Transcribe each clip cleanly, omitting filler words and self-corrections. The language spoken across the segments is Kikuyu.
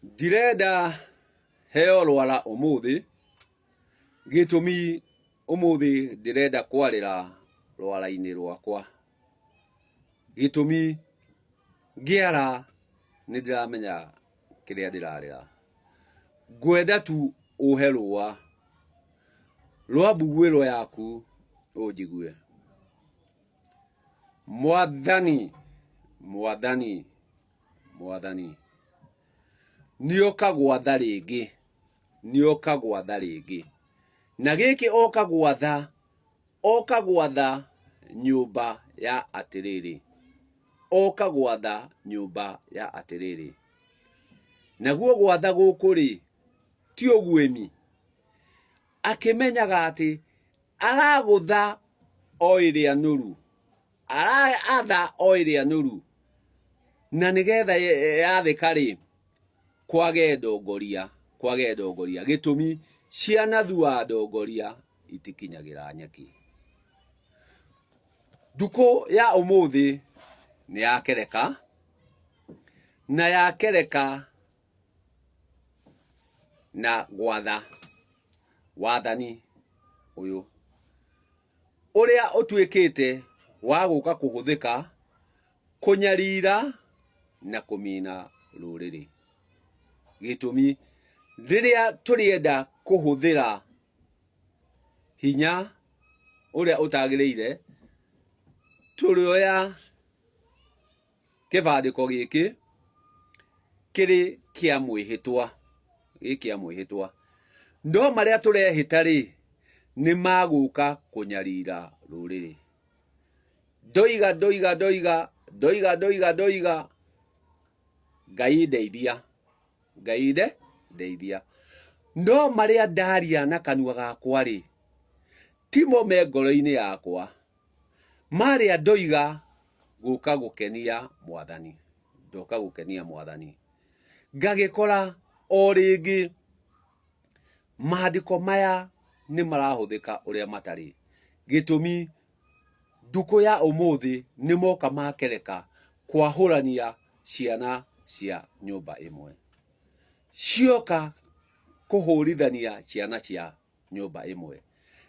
Direda heo rwara umuthi gitumi umuthi direda kwarira rwara-ini rwakwa gitumi ngiara nindiramenya kiria ndirarira ngwenda tu uhe rũa rwa mbugwĩro yaku ũnjigue. Mwathani nĩoka gwatha rĩngĩ na gĩkĩ oka gwatha nyũmba ya atĩrĩrĩ naguo gwatha gũkũ rĩ ti ũguĩmi, akĩmenyaga atĩ aragũtha o ĩrĩa nũru, aratha o ĩrĩa nũru, na nĩgetha yathĩka rĩ kwage ndongoria gĩtũmi ciana thua ndongoria itikinyagĩra nyeki. Ndukũ ya ũmũthĩ nĩ yakereka na yakereka na gwatha wathani ũyũ ũrĩa ũtuĩkĩte wa gũka kũhũthĩka kũnyarira na kũmina rũrĩrĩ. Gĩtũmi rĩrĩa tũrĩenda kũhũthĩra hinya ũrĩa ũtagĩrĩire tũrĩoya kĩbandĩko gĩkĩ kĩrĩ kĩa mwĩhĩtwa, no marĩa tũrehĩta rĩ nĩ magũka kũnyarira rũrĩrĩ. Ndoiga Ngai ndeithia, no marĩa ndaria na kanua gakwa rĩ timo me ngoro-inĩ yakwa, marĩa ndoiga gũka gũkenia Mwathani. Ngagĩkora o rĩngĩ maandĩko maya nĩ marahũthĩka ũrĩa matarĩ. Gĩtũmi ndukũ ya ũmũthĩ nĩ moka makereka kwahũrania ciana cia nyũmba ĩmwe, cioka kũhũrithania ciana cia nyũmba ĩmwe,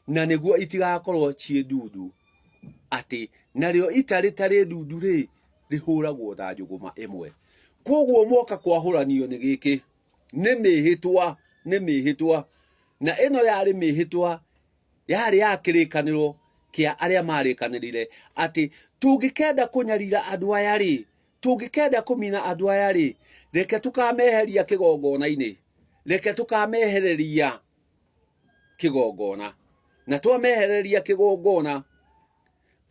na nĩguo itigakorwo ciĩ ndundu, atĩ narĩo ita rĩtarĩ ndundu rĩ rĩhũragwo na njũgũma ĩmwe. Koguo moka kwahũranio nĩ gĩkĩ nĩ mĩhĩtwa, na ĩno yarĩ mĩhĩtwa yarĩ ya kĩrĩkanĩro kĩa arĩa marĩkanĩrire atĩ tũngĩkenda kũnyarira andũ aya rĩ, tũngĩkenda kũmina andũ aya rĩ, reke tũkameheria kĩgongona-inĩ, reke tũkamehereria kĩgongona, na twamehereria kĩgongona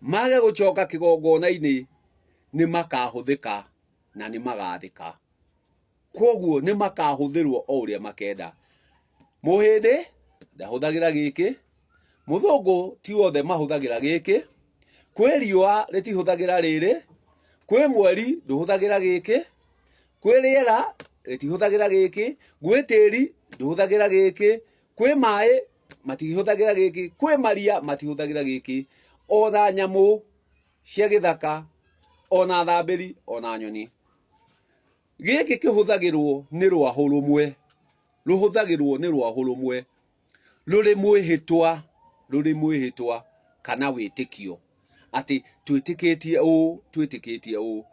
mage gũcoka kĩgongona-inĩ nĩ makahũthĩka na nĩ magathĩka. Koguo nĩ makahũthĩrwo o ũrĩa makenda. Mũhĩndĩ ndahũthagĩra gĩkĩ, mũthũngũ ti wothe mahũthagĩra gĩkĩ, kwĩ riũa rĩtihũthagĩra rĩrĩ, kwĩ mweri ndũhũthagĩra gĩkĩ, kwĩ rĩera rĩtihũthagĩra gĩkĩ, gwĩ tĩri ndũhũthagĩra gĩkĩ, kwĩ maĩ matihũthagĩra gĩkĩ, kwĩ maria matihũthagĩra gĩkĩ, ona nyamũ cia gĩthaka, ona thambĩri, ona nyoni. Gĩkĩ kĩhũthagĩrwo nĩ rwahũ rũmwe, rũrĩ mwĩhĩtwa kana wĩtĩkio atĩ twĩtĩkĩtie ũũ.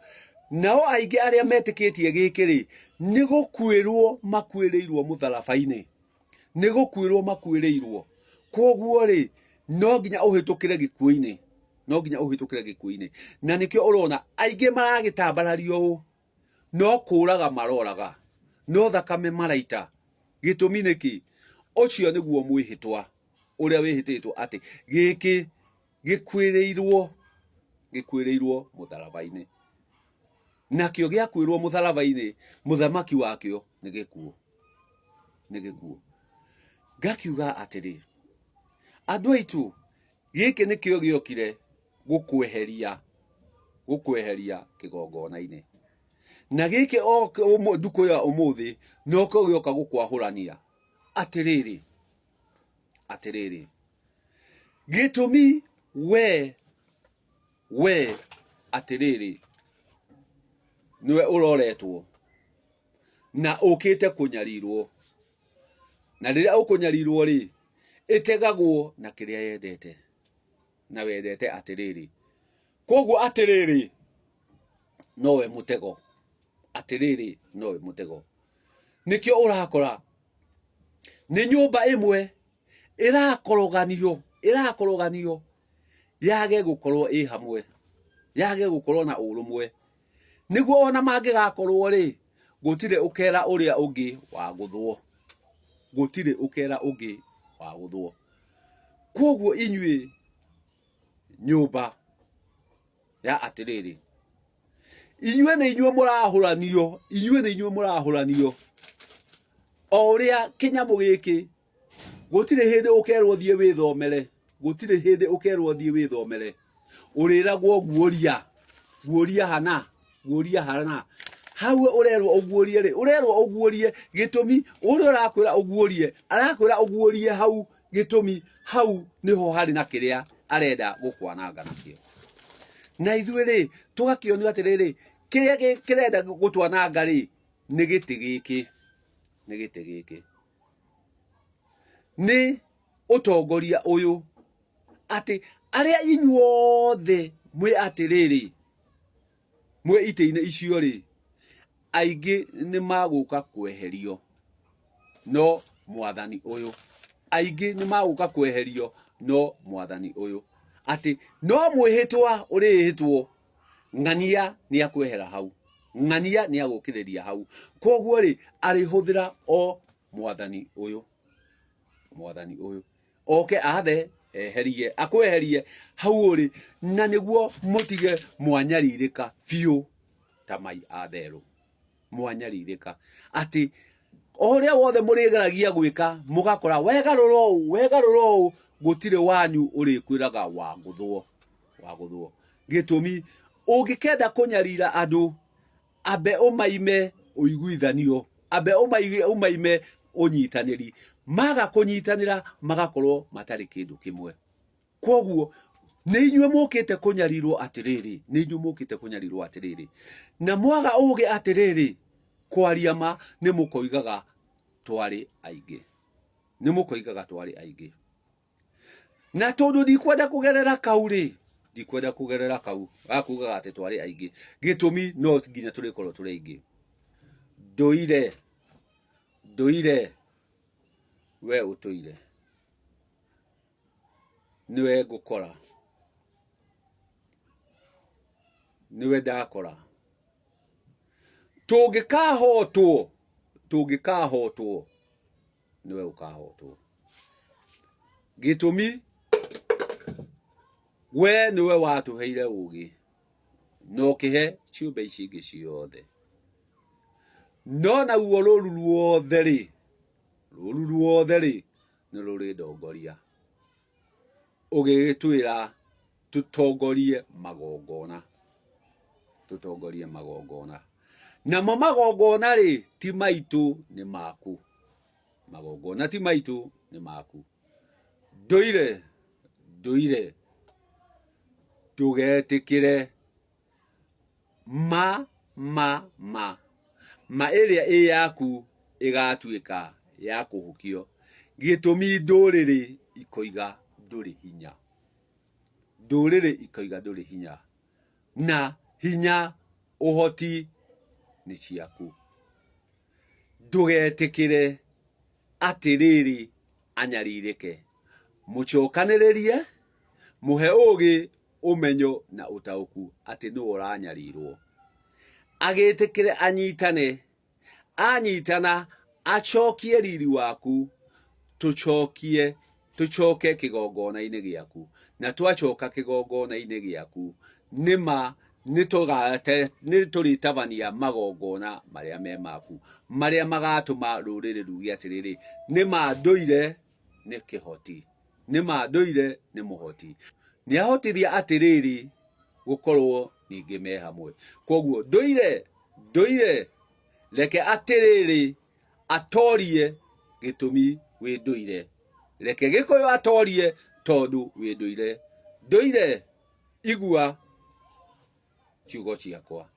Nao aingĩ arĩa metĩkĩtie gĩkĩ rĩ nĩ gũkuĩrwo makuĩrĩirwo, koguo rĩ no nginya ũhĩtũkĩre gĩkuũ-inĩ, na nĩkĩo ũrona aingĩ maragĩtambarario ũũ, no kũũraga maroraga, no thakame maraita. Gĩtũmi nĩkĩ? Ũcio nĩguo mwĩhĩtwa ũrĩa wĩhĩtĩtwo atĩ gĩkĩ gĩkuĩrĩirwo mũtharaba-inĩ, nakĩo gĩakuĩrwo mũtharaba-inĩ mũthamaki wakĩo nĩ gĩkuũ. Ngakiuga atĩrĩ, andũ aitũ gĩkĩ nĩkĩo gĩokire gũkweheria kĩgongona-inĩ, na gĩkĩ ndukũ ya ũmũthĩ nokĩo gĩoka gũkwahũrania. Atĩrĩrĩ, gĩtũmi we atĩrĩrĩ nĩwe ũroretwo na ukite kunyarirwo na riria ukunyarirwo ri itegagwo na kiria yendete na wendete atiriri koguo atiriri nowe mutego atiriri nowe mutego nikio urakora ni nyumba imwe irakoroganio yage gukorwo i hamwe yage gukorwo na urumwe niguo ona mangigakorwo ri gutire ukera uria ungi wa guthwo gutire ukera ungi wa guthwo koguo inyui nyumba ya atiriri inyue ni inyue murahuranio o uria kinyamu giki gutire hindi ukerwo thie withomere gutire hindi ukerwo thie withomere uriragwo guoria hana hau urerwo uguorie ri urerwo uguorie gitumi uri urakwira uguorie arakwira uguorie hau gitumi hau niho hari na kiria arenda gukwananga nakio na ithuĩ ri tugakionio atiriri kiria kirenda gutwananga ri ni giti giki ni utongoria uyu ati aria inyuothe mwe atiriri mwe ite-ini icio ri aingi ni maguka kweherio no mwathani uyu aingi ni maguka kweherio no mwathani uyu ati no mwihitwa urihitwo ng'ania ni akwehera hau ng'ania ni agukiriria hau koguo ri arihuthira o mwathani uyu oke athe eherie akweherie hau uri na niguo mutige mwanyaririka fiu tamai atheru mwanyaririka ati oria wothe murigeragia gwika mugakora wegaruro gutire wanyu uri kwiraga wa guthwo gitumi ungikenda kunyarira andu abe umaime uiguithanio abe umaime unyitaniri maga kunyitanira magakorwo matari kindu kimwe koguo ni inyue mukite kunyarirwo atiriri na mwaga uge atiriri kwaria ma ni mukoigaga twari aingi na tondu ndikwenda kugerera kau akugaga ati twari aingi gitumi no nginya turikorwo turi aingi nduire we utuire niwe ngukora niwe ndakora tungikahotwo niwe ukahotwo gitumi we niwe watuheire ugi no kihe ciumbe ici ingi ciothe no na uo ruru ruothe ri ni ruri ndongoria ugitwira tutongorie magongona namo magongona ri ti maitu ni maku magongona ti maitu ni maku nduire tugetikire ma iria i yaku igatuika ya kuhukio gitumi nduriri ikoiga nduri hinya na hinya uhoti ni ciaku ndugetikire atiriri anyaririke mucokaniririe muhe ugi umenyo na utauku ati no uranyarirwo agitikire anyitana achokie riri waku tuchoke kigongona-ini giaku na twachoka kigongona-ini giaku nima nituritabania magongona maria me maku maria magatuma ruriri rugi atiriri nima nduire ni kihoti ni muhoti ni ahotithia atiriri gukorwo ningi me hamwe koguo nduire reke atiriri atorie gitumi wi nduire reke gikuyu atorie tondu wi nduire igua ciugo ciakwa.